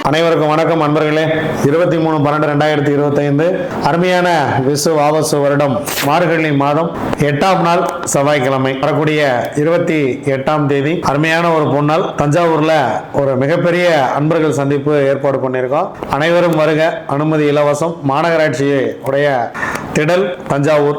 அனைவருக்கும் வணக்கம் அன்பர்களே. 23/12/2025 அருமையான விசு வாவசு வருடம் மார்கழி மாதம் 8ஆம் நாள் செவ்வாய்க்கிழமை வரக்கூடிய 28ஆம் தேதி அருமையான ஒரு பொன்னாள். தஞ்சாவூர்ல ஒரு மிகப்பெரிய அன்பர்கள் சந்திப்பு ஏற்பாடு பண்ணியிருக்கோம். அனைவரும் வருக, அனுமதி இலவசம். மாநகராட்சி உடைய திடல் தஞ்சாவூர்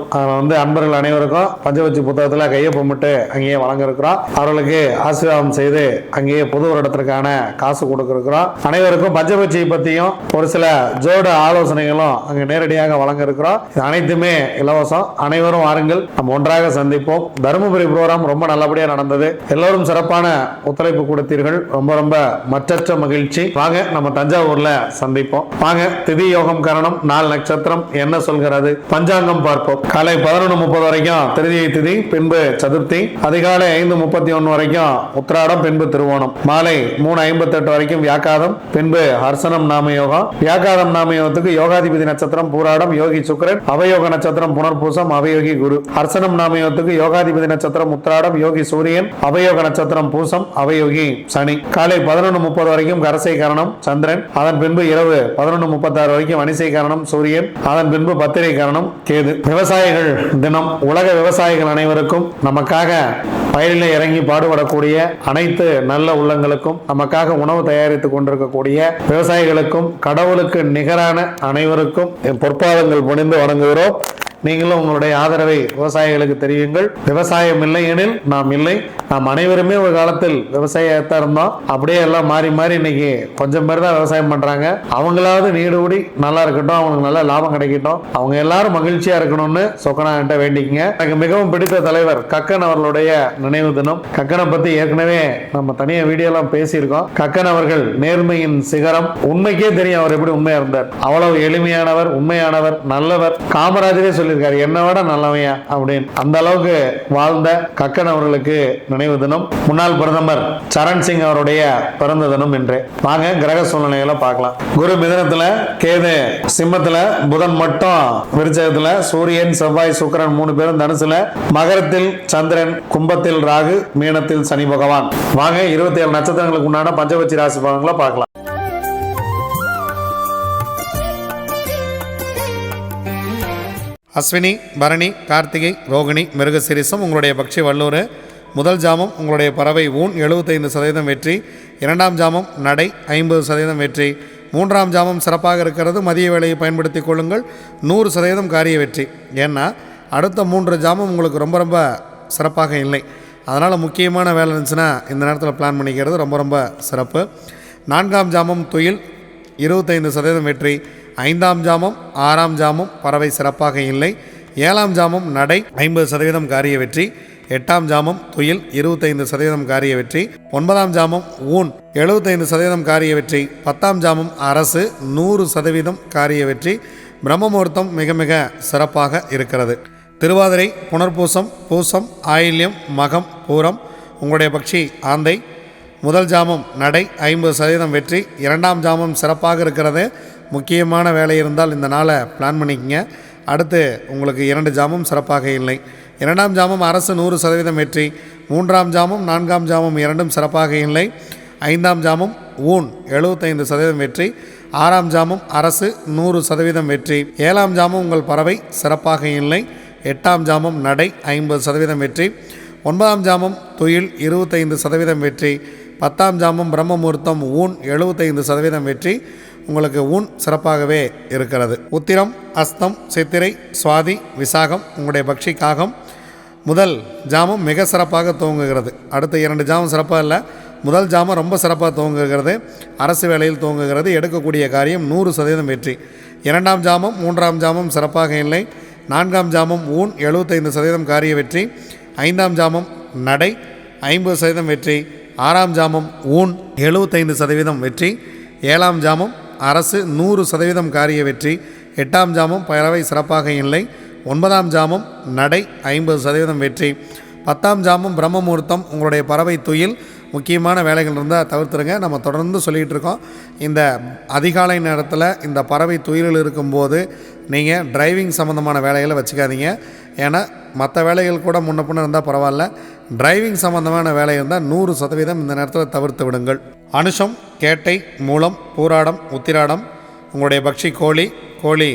அன்பர்கள் அனைவருக்கும் பஞ்சவச்சி புத்தகத்தில் கையொப்பமிட்டு அங்கேயே வழங்க இருக்கிறோம். அவர்களுக்கு ஆசீர்வாதம் செய்து அங்கேயே புது வருடத்திற்கான காசு கொடுக்க இருக்கிறோம். அனைவருக்கும் பஞ்சவச்சியை பற்றியும் ஒரு சில ஜோட ஆலோசனைகளும் அங்கே நேரடியாக வழங்க இருக்கிறோம். இது அனைத்துமே இலவசம். அனைவரும் வாருங்கள், நம்ம ஒன்றாக சந்திப்போம். தருமபுரி ப்ரோக்ராம் ரொம்ப நல்லபடியாக நடந்தது. எல்லோரும் சிறப்பான ஒத்துழைப்பு கொடுத்தீர்கள். ரொம்ப ரொம்ப மற்றற்ற மகிழ்ச்சி. வாங்க, நம்ம தஞ்சாவூர்ல சந்திப்போம். வாங்க, திதி யோகம் கரணம் நாள் நட்சத்திரம் என்ன சொல்கிறது பஞ்சாங்கம் பார்ப்போம். காலை 11:30 வரைக்கும் திருதியை திதி, பின்பு சதுர்த்தி. அதிகாலை 5:31 வரைக்கும் உத்திராடம், பின்பு திருவோணம். மாலை 3:58 வரைக்கும் வியாக்காதம், பின்பு ஹர்சனம் நாம யோகம். வியாக்காதம் நாம யோகத்துக்கு யோகாதிபதி நட்சத்திரம் பூராடம், யோகி சுக்கிரன். அவயோக நட்சத்திரம் புனர்பூசம், அவயோகி குரு. ஹர்சனம் நாம யோகத்துக்கு யோகாதிபதி நட்சத்திரம் உத்திராடம், யோகி சூரியன். அவயோக நட்சத்திரம் பூசம், அவயோகி சனி. காலை 11:30 வரைக்கும் கரசை கரணம் சந்திரன். அதன் பின்பு இரவு 11:36 வரைக்கும் வணிசை கரணம் சூரியன். அதன் பின்பு பத்திரை கரணம் கேது. விவசாயிகள் தினம். உலக விவசாயிகள் அனைவருக்கும், நமக்காக பயிரில் இறங்கி பாடுபடக்கூடிய அனைத்து நல்ல உள்ளங்களுக்கும், நமக்காக உணவு தயாரித்துக் கொண்டிருக்கக்கூடிய விவசாயிகளுக்கும், கடவுளுக்கு நிகரான அனைவருக்கும் பொற்பாதங்கள் பணிந்து வணங்குகிறோம். நீங்களும் உங்களுடைய ஆதரவை விவசாயிகளுக்கு தெரியுங்கள். விவசாயம் இல்லை எனில் நாம் இல்லை. நாம் அனைவருமே ஒரு காலத்தில் விவசாயத்தான் இருந்தோம். அப்படியே எல்லாம் மாறி மாறி இன்னைக்கு கொஞ்சம் பேர் தான் விவசாயம் பண்றாங்க. அவங்களாவது நீடுபடி நல்லா இருக்கட்டும், அவங்களுக்கு நல்ல லாபம் கிடைக்கட்டும், அவங்க எல்லாரும் மகிழ்ச்சியா இருக்கணும்னு சொக்கனான்ட்ட வேண்டிக்கங்க. எனக்கு மிகவும் பிடித்த தலைவர் கக்கன் அவர்களுடைய நினைவு தினம். கக்கனை பத்தி ஏற்கனவே நம்ம தனியா வீடியோலாம் பேசியிருக்கோம். கக்கன் அவர்கள் நேர்மையின் சிகரம். உண்மைக்கே தெரியும் அவர் எப்படி உண்மையா இருந்தார். அவ்வளவு எளிமையானவர், உண்மையானவர், நல்லவர். காமராஜரே சொல்லியிருக்காரு, என்னை விட நல்லவையா அப்படின்னு. அந்த அளவுக்கு வாழ்ந்த கக்கன் அவர்களுக்கு நினைவு தினம். முன்னாள் பிரதமர் சரண் சிங் அவருடைய பிறந்த தினம் என்று. வாங்க, கிரக சூழ்நிலைகளை பார்க்கலாம். குரு மிதனத்துல, கேது சிம்மத்துல, புதன் மட்டும் விருச்சகத்துல, சூரியன் செவ்வாய் சுக்கிரன் 3 பேரும் தனுசுல, மகரத்தில் சந்திரன், கும்பத்தில் ராகு, மீனத்தில் சனி பகவான். வாங்க, 27 நட்சத்திரங்களுக்கு உண்டான பஞ்சவச்சி ராசி பலன்களை பார்க்கலாம். அஸ்வினி, பரணி, கார்த்திகை, ரோகிணி, மிருகசீரிசம் உங்களுடைய பக்ஷி வல்லூர். முதல் ஜாமம் உங்களுடைய பறவை ஊன் 75% வெற்றி. 2ஆம் ஜாமம் நடை 50% வெற்றி. 3ஆம் ஜாமம் சிறப்பாக இருக்கிறது. மதிய வேலையை பயன்படுத்தி கொள்ளுங்கள். 100% காரிய வெற்றி. ஏன்னா அடுத்த 3 ஜாமம் உங்களுக்கு ரொம்ப ரொம்ப சிறப்பாக இல்லை. அதனால் முக்கியமான வேலை இருந்துச்சுன்னா இந்த நேரத்தில் பிளான் பண்ணிக்கிறது ரொம்ப ரொம்ப சிறப்பு. 4ஆம் ஜாமம் துயில் 25% வெற்றி. 5ஆம் ஜாமம் 6ஆம் ஜாமம் பறவை சிறப்பாக இல்லை. 7ஆம் ஜாமம் நடை 50% காரிய வெற்றி. 8ஆம் ஜாமம் துயில் 25% காரிய வெற்றி. 9ஆம் ஜாமம் ஊன் 75% காரிய வெற்றி. 10ஆம் ஜாமம் அரசு 100% காரிய வெற்றி. பிரம்ம முகூர்த்தம் மிக மிக சிறப்பாக இருக்கிறது. திருவாதிரை, புனர்பூசம், பூசம், ஆயில்யம், மகம், பூரம் உங்களுடைய பக்ஷி ஆந்தை. முதல் ஜாமம் நடை 50% வெற்றி. 2ஆம் ஜாமம் சிறப்பாக இருக்கிறது. முக்கியமான வேலை இருந்தால் இந்த நாளை பிளான் பண்ணிக்கங்க. அடுத்து உங்களுக்கு 2 ஜாமம் சிறப்பாக இல்லை. 2ஆம் ஜாமம் அரசு 100% வெற்றி. 3ஆம் ஜாமம் 4ஆம் ஜாமம் இரண்டும் சிறப்பாக இல்லை. 5ஆம் ஜாமம் ஊன் 75% வெற்றி. 6ஆம் ஜாமம் அரசு 100% வெற்றி. 7ஆம் ஜாமம் உங்கள் பறவை சிறப்பாக இல்லை. 8ஆம் ஜாமம் நடை 50% வெற்றி. 9ஆம் ஜாமம் துயில் 25% வெற்றி. 10ஆம் ஜாமம் பிரம்ம முகூர்த்தம் ஊன் 75% வெற்றி. உங்களுக்கு ஊன் சிறப்பாகவே இருக்கிறது. உத்திரம், அஸ்தம், சித்திரை, சுவாதி, விசாகம் உங்களுடைய பக்ஷி காகம். முதல் ஜாமம் மிக சிறப்பாக துவங்குகிறது. அடுத்த 2 ஜாமம் சிறப்பாக இல்லை. முதல் ஜாமம் ரொம்ப சிறப்பாக துவங்குகிறது. அரசு வேலையில் துவங்குகிறது. எடுக்கக்கூடிய காரியம் 100% வெற்றி. 2ஆம் ஜாமம் 3ஆம் ஜாமம் சிறப்பாக இல்லை. 4ஆம் ஜாமம் ஊன் 75% காரிய வெற்றி. 5ஆம் ஜாமம் நடை 50% வெற்றி. 6ஆம் ஜாமம் ஊன் 75% வெற்றி. 7ஆம் ஜாமம் அரசு 100% காரிய வெற்றி. 8ஆம் ஜாமம் பறவை சிறப்பாக இல்லை. 9ஆம் ஜாமம் நடை 50% வெற்றி. 10ஆம் ஜாமம் பிரம்ம முகூர்த்தம் உங்களுடைய பறவை துயில். முக்கியமான வேலைகள் இருந்தால் தவிர்த்துருங்க. நம்ம தொடர்ந்து சொல்லிகிட்டு இருக்கோம். இந்த அதிகாலை நேரத்தில் இந்த பறவை துயிலில் இருக்கும்போது நீங்கள் டிரைவிங் சம்மந்தமான வேலைகளை வச்சுக்காதீங்க. ஏன்னா மற்ற வேலைகள் கூட முன்ன பின்ன இருந்தால் பரவாயில்ல, டிரைவிங் சம்மந்தமான வேலை இருந்தால் 100% இந்த நேரத்தில் தவிர்த்து விடுங்கள். அனுஷம், கேட்டை, மூலம், பூராடம், உத்திராடம் உங்களுடைய பக்ஷி கோழி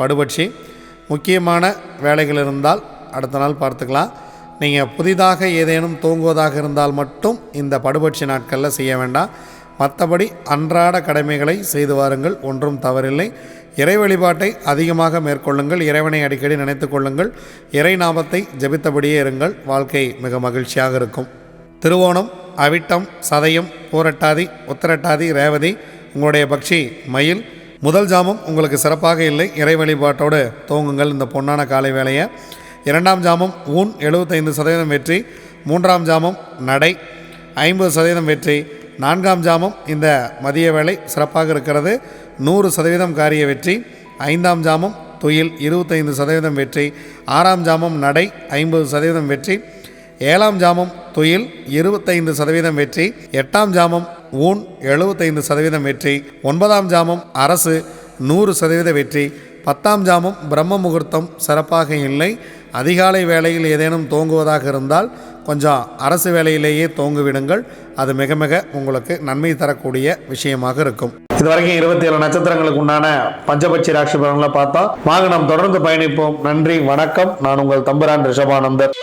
படுபட்சி. முக்கியமான வேலைகள் இருந்தால் அடுத்த நாள் பார்த்துக்கலாம். நீங்கள் புதிதாக ஏதேனும் தூங்குவதாக இருந்தால் மட்டும் இந்த படுபட்சி நாட்களில் செய்ய வேண்டாம். மற்றபடி அன்றாட கடமைகளை செய்து வாருங்கள், ஒன்றும் தவறில்லை. இறை வழிபாட்டை அதிகமாக மேற்கொள்ளுங்கள், இறைவனை அடிக்கடி நினைத்து கொள்ளுங்கள், இறை நாமத்தை ஜபித்தபடியே இருங்கள், வாழ்க்கை மிக மகிழ்ச்சியாக இருக்கும். திருவோணம், அவிட்டம், சதயம், பூரட்டாதி, உத்திரட்டாதி, ரேவதி உங்களுடைய பக்ஷி மயில். முதல் ஜாமம் உங்களுக்கு சிறப்பாக இல்லை, இறை வழிபாட்டோடு தூங்குங்கள் இந்த பொன்னான காலை வேளையை. இரண்டாம் ஜாமம் ஊன் 75% வெற்றி. மூன்றாம் ஜாமம் நடை 50% வெற்றி. நான்காம் ஜாமம் இந்த மதிய வேளை சிறப்பாக இருக்கிறது, 100% காரிய வெற்றி. ஐந்தாம் ஜாமம் துயில் 25% வெற்றி. ஆறாம் ஜாமம் நடை 50% வெற்றி. ஏழாம் ஜாமம் துயில் 25% வெற்றி. எட்டாம் ஜாமம் ஊன் 75% வெற்றி. ஒன்பதாம் ஜாமம் அரசு 100% வெற்றி. பத்தாம் ஜாமம் பிரம்ம முகூர்த்தம் சிறப்பாக இல்லை. அதிகாலை வேளையில் ஏதேனும் தோங்குவதாக இருந்தால் கொஞ்சம் அரசு வேலையிலேயே தோங்குவிடுங்கள், அது மிக மிக உங்களுக்கு நன்மை தரக்கூடிய விஷயமாக இருக்கும். இதுவரைக்கும் 27 நட்சத்திரங்களுக்கு உண்டான பஞ்சபட்சி ராசி பலன்களை பார்த்தோம். வாங்க நாம் தொடர்ந்து பயணிப்போம். நன்றி, வணக்கம். நான் உங்கள் தம்புரான் ரிஷபானந்தர்.